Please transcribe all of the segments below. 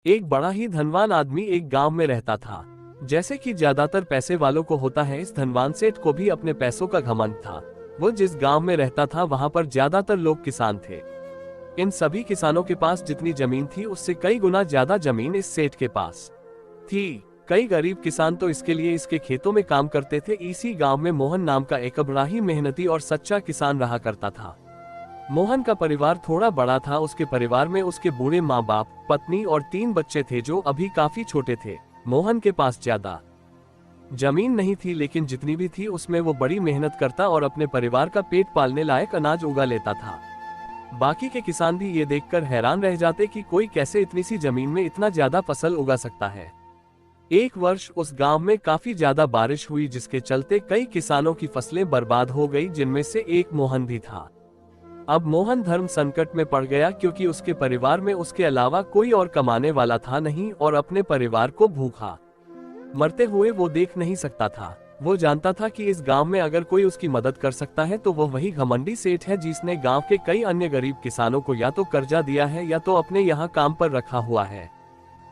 एक बड़ा ही धनवान आदमी एक गांव में रहता था। जैसे कि ज्यादातर पैसे वालों को होता है, इस धनवान सेठ को भी अपने पैसों का घमंड था। वो जिस गांव में रहता था वहां पर ज्यादातर लोग किसान थे। इन सभी किसानों के पास जितनी जमीन थी उससे कई गुना ज्यादा जमीन इस सेठ के पास थी। कई गरीब किसान तो इसके लिए इसके खेतों में काम करते थे। इसी गांव में मोहन नाम का एक बड़ा ही मेहनती और सच्चा किसान रहा करता था। मोहन का परिवार थोड़ा बड़ा था। उसके परिवार में उसके बूढ़े माँ बाप, पत्नी और 3 बच्चे थे जो अभी काफी छोटे थे। मोहन के पास ज्यादा जमीन नहीं थी, लेकिन जितनी भी थी उसमें वो बड़ी मेहनत करता और अपने परिवार का पेट पालने लायक अनाज उगा लेता था। बाकी के किसान भी ये देखकर हैरान रह जाते कि कोई कैसे इतनी सी जमीन में इतना ज्यादा फसल उगा सकता है। एक वर्ष उस गांव में काफी ज्यादा बारिश हुई, जिसके चलते कई किसानों की फसलें बर्बाद हो गई, जिनमें से एक मोहन भी था। अब मोहन धर्म संकट में पड़ गया, क्योंकि उसके परिवार में उसके अलावा कोई और कमाने वाला था नहीं और अपने परिवार को भूखा मरते हुए वो देख नहीं सकता था। वो जानता था कि इस गांव में अगर कोई उसकी मदद कर सकता है तो वो वही घमंडी सेठ है, जिसने गांव के कई अन्य गरीब किसानों को या तो कर्जा दिया है या तो अपने यहाँ काम पर रखा हुआ है।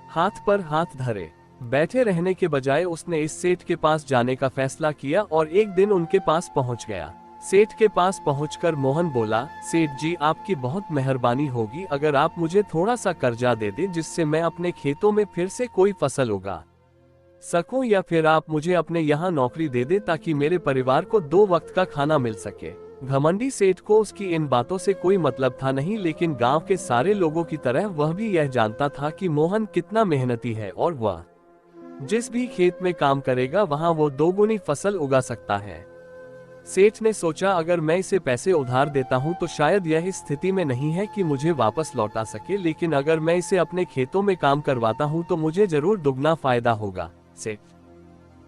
हाथ पर हाथ धरे बैठे रहने के बजाय उसने इस सेठ के पास जाने का फैसला किया और एक दिन उनके पास पहुंच गया। सेठ के पास पहुंचकर मोहन बोला, सेठ जी, आपकी बहुत मेहरबानी होगी अगर आप मुझे थोड़ा सा कर्जा दे दें, जिससे मैं अपने खेतों में फिर से कोई फसल उगा सकूं, या फिर आप मुझे अपने यहाँ नौकरी दे दे ताकि मेरे परिवार को 2 वक्त का खाना मिल सके। घमंडी सेठ को उसकी इन बातों से कोई मतलब था नहीं, लेकिन गांव के सारे लोगों की तरह वह भी यह जानता था कि मोहन कितना मेहनती है और वह जिस भी खेत में काम करेगा वहां वो 2 गुनी फसल उगा सकता है। सेठ ने सोचा, अगर मैं इसे पैसे उधार देता हूं तो शायद यह इस स्थिति में नहीं है कि मुझे वापस लौटा सके, लेकिन अगर मैं इसे अपने खेतों में काम करवाता हूं तो मुझे जरूर दुगना फायदा होगा। सेठ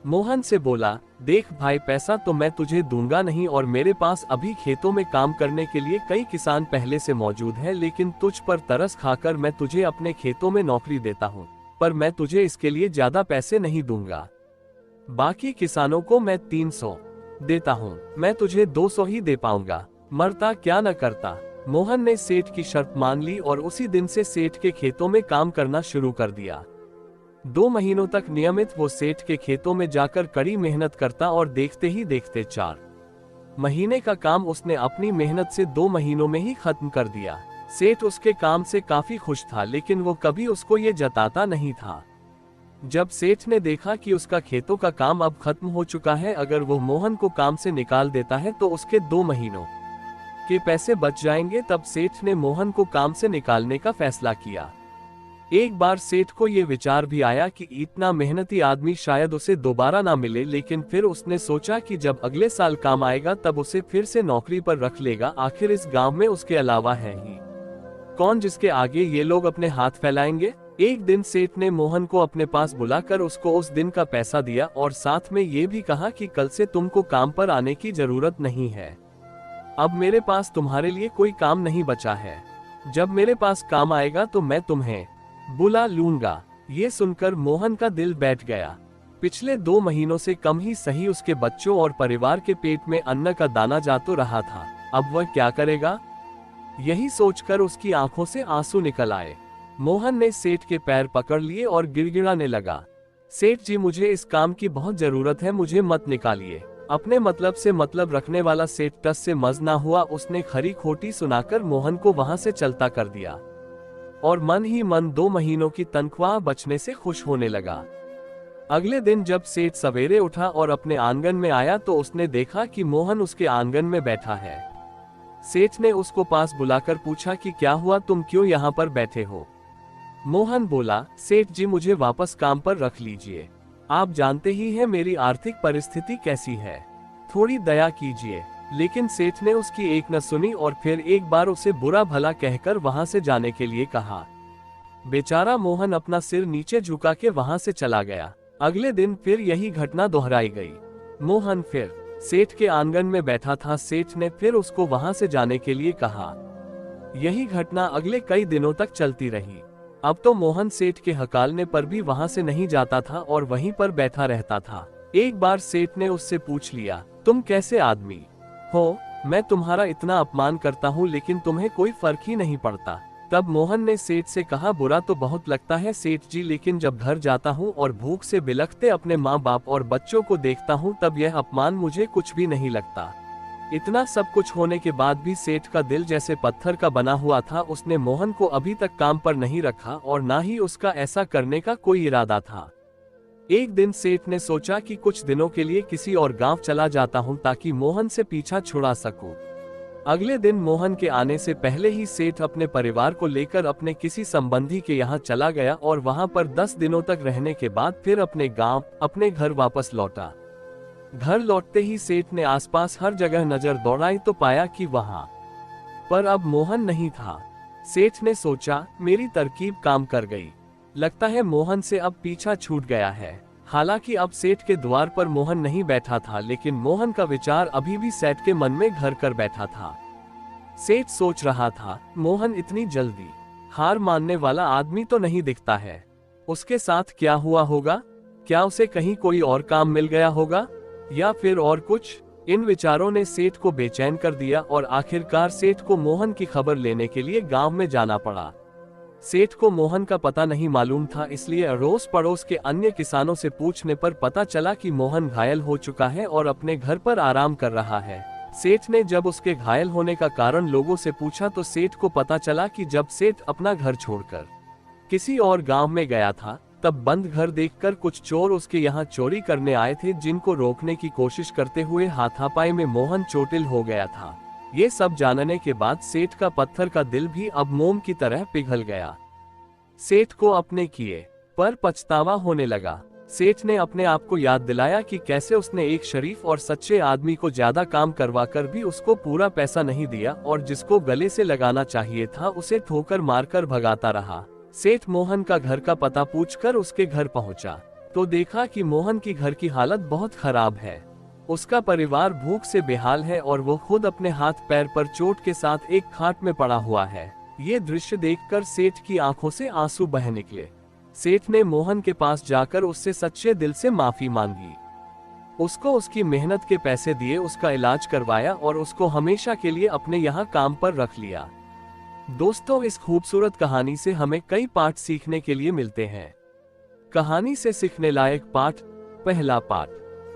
मोहन से बोला, देख भाई, पैसा तो मैं तुझे दूंगा नहीं और मेरे पास अभी खेतों में काम करने के लिए कई किसान पहले से मौजूद हैं, लेकिन तुझ पर तरस खाकर मैं तुझे अपने खेतों में नौकरी देता हूँ, पर मैं तुझे इसके लिए ज्यादा पैसे नहीं दूंगा। बाकी किसानों को मैं 300 देता हूँ, मैं तुझे 200 ही दे पाऊंगा। मरता क्या न करता। मोहन ने सेठ की शर्त मान ली और उसी दिन से सेठ के खेतों में काम करना शुरू कर दिया। 2 महीनों तक नियमित वो सेठ के खेतों में जाकर कड़ी मेहनत करता और देखते ही देखते 4 महीने का काम उसने अपनी मेहनत से 2 महीनों में ही खत्म कर दिया। सेठ उसके काम से काफी खुश था, लेकिन वो कभी उसको ये जताता नहीं था। जब सेठ ने देखा कि उसका खेतों का काम अब खत्म हो चुका है, अगर वो मोहन को काम से निकाल देता है तो उसके 2 महीनों के पैसे बच जाएंगे, तब सेठ ने मोहन को काम से निकालने का फैसला किया। एक बार सेठ को ये विचार भी आया कि इतना मेहनती आदमी शायद उसे दोबारा ना मिले, लेकिन फिर उसने सोचा कि जब अगले साल काम आएगा तब उसे फिर से नौकरी पर रख लेगा। आखिर इस गांव में उसके अलावा है ही कौन जिसके आगे ये लोग अपने हाथ फैलाएंगे। एक दिन सेठ ने मोहन को अपने पास बुलाकर उसको उस दिन का पैसा दिया और साथ में ये भी कहा कि कल से तुमको काम पर आने की जरूरत नहीं है। अब मेरे पास तुम्हारे लिए कोई काम नहीं बचा है। जब मेरे पास काम आएगा तो मैं तुम्हें बुला लूंगा। ये सुनकर मोहन का दिल बैठ गया। पिछले 2 महीनों से कम ही सही उसके बच्चों और परिवार के पेट में अन्न का दाना जा तो रहा था, अब वह क्या करेगा। यही सोचकर उसकी आंखों से आंसू निकल आए। मोहन ने सेठ के पैर पकड़ लिए और गिड़गिड़ाने लगा, सेठ जी, मुझे इस काम की बहुत जरूरत है, मुझे मत निकालिए। अपने मतलब से मतलब रखने वाला सेठ टस से मज ना हुआ। उसने खरी खोटी सुनाकर मोहन को वहां से चलता कर दिया और मन ही मन 2 महीनों की तनख्वाह बचने से खुश होने लगा। अगले दिन जब सेठ सवेरे उठा और अपने आंगन में आया तो उसने देखा कि मोहन उसके आंगन में बैठा है। सेठ ने उसको पास बुलाकर पूछा कि क्या हुआ, तुम क्यों यहाँ पर बैठे हो। मोहन बोला, सेठ जी, मुझे वापस काम पर रख लीजिए। आप जानते ही हैं मेरी आर्थिक परिस्थिति कैसी है, थोड़ी दया कीजिए। लेकिन सेठ ने उसकी एक न सुनी और फिर एक बार उसे बुरा भला कहकर वहां से जाने के लिए कहा। बेचारा मोहन अपना सिर नीचे झुका के वहां से चला गया। अगले दिन फिर यही घटना दोहराई गई। मोहन फिर सेठ के आंगन में बैठा था। सेठ ने फिर उसको वहां से जाने के लिए कहा। यही घटना अगले कई दिनों तक चलती रही। अब तो मोहन सेठ के हकालने पर भी वहां से नहीं जाता था और वहीं पर बैठा रहता था। एक बार सेठ ने उससे पूछ लिया, तुम कैसे आदमी हो, मैं तुम्हारा इतना अपमान करता हूँ लेकिन तुम्हें कोई फर्क ही नहीं पड़ता। तब मोहन ने सेठ से कहा, बुरा तो बहुत लगता है सेठ जी, लेकिन जब घर जाता हूँ और भूख से बिलखते अपने माँ बाप और बच्चों को देखता हूँ तब यह अपमान मुझे कुछ भी नहीं लगता। इतना सब कुछ होने के बाद भी सेठ का दिल जैसे पत्थर का बना हुआ था। उसने मोहन को अभी तक काम पर नहीं रखा और ना ही उसका ऐसा करने का कोई इरादा था। एक दिन सेठ ने सोचा कि कुछ दिनों के लिए किसी और गांव चला जाता हूं ताकि मोहन से पीछा छुड़ा सकूं। अगले दिन मोहन के आने से पहले ही सेठ अपने परिवार को लेकर अपने किसी संबंधी के यहाँ चला गया और वहां पर 10 दिनों तक रहने के बाद फिर अपने गांव, अपने घर वापस लौटा। घर लौटते ही सेठ ने आसपास हर जगह नजर दौड़ाई तो पाया कि वहां पर अब मोहन नहीं था। सेठ ने सोचा, मेरी तरकीब काम कर गई, लगता है मोहन से अब पीछा छूट गया है। हालांकि अब सेठ के द्वार पर मोहन नहीं बैठा था, लेकिन मोहन का विचार अभी भी सेठ के मन में घर कर बैठा था। सेठ सोच रहा था, मोहन इतनी जल्दी हार मानने वाला आदमी तो नहीं दिखता है। उसके साथ क्या हुआ होगा? क्या उसे कहीं कोई और काम मिल गया होगा या फिर और कुछ? इन विचारों ने सेठ को बेचैन कर दिया और आखिरकार सेठ को मोहन की खबर लेने के लिए गांव में जाना पड़ा। सेठ को मोहन का पता नहीं मालूम था, इसलिए अड़ोस पड़ोस के अन्य किसानों से पूछने पर पता चला कि मोहन घायल हो चुका है और अपने घर पर आराम कर रहा है। सेठ ने जब उसके घायल होने का कारण लोगों से पूछा तो सेठ को पता चला कि जब सेठ अपना घर छोड़कर किसी और गांव में गया था तब बंद घर देखकर कुछ चोर उसके यहाँ चोरी करने आए थे, जिनको रोकने की कोशिश करते हुए हाथापाई में मोहन चोटिल हो गया था। ये सब जानने के बाद सेठ का पत्थर का दिल भी अब मोम की तरह पिघल गया। सेठ को अपने किए पर पछतावा होने लगा। सेठ ने अपने आप को याद दिलाया कि कैसे उसने एक शरीफ और सच्चे आदमी को ज्यादा काम करवाकर भी उसको पूरा पैसा नहीं दिया और जिसको गले से लगाना चाहिए था उसे ठोकर मारकर भगाता रहा। सेठ मोहन का घर का पता पूछकर उसके घर पहुंचा तो देखा कि मोहन की घर की हालत बहुत खराब है। उसका परिवार भूख से बेहाल है और वो खुद अपने हाथ पैर पर चोट के साथ एक खाट में पड़ा हुआ है। ये दृश्य देखकर सेठ की आंखों से आंसू बह निकले। सेठ ने मोहन के पास जाकर उससे सच्चे दिल से माफी मांगी, उसको उसकी मेहनत के पैसे दिए, उसका इलाज करवाया और उसको हमेशा के लिए अपने यहाँ काम पर रख लिया। दोस्तों, इस खूबसूरत कहानी से हमें कई पाठ सीखने के लिए मिलते हैं। कहानी से सीखने लायक पाठ। पहला पाठ,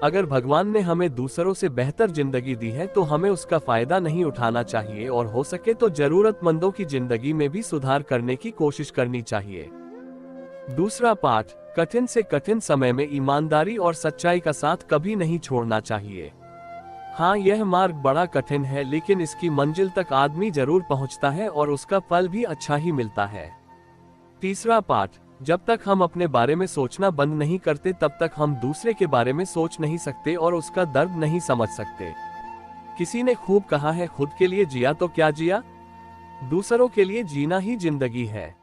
अगर भगवान ने हमें दूसरों से बेहतर जिंदगी दी है तो हमें उसका फायदा नहीं उठाना चाहिए और हो सके तो जरूरतमंदों की जिंदगी में भी सुधार करने की कोशिश करनी चाहिए। दूसरा पाठ, कठिन से कठिन समय में ईमानदारी और सच्चाई का साथ कभी नहीं छोड़ना चाहिए। हाँ, यह मार्ग बड़ा कठिन है लेकिन इसकी मंजिल तक आदमी जरूर पहुंचता है और उसका फल भी अच्छा ही मिलता है। तीसरा पाठ, जब तक हम अपने बारे में सोचना बंद नहीं करते तब तक हम दूसरे के बारे में सोच नहीं सकते और उसका दर्द नहीं समझ सकते। किसी ने खूब कहा है, खुद के लिए जिया तो क्या जिया, दूसरों के लिए जीना ही जिंदगी है।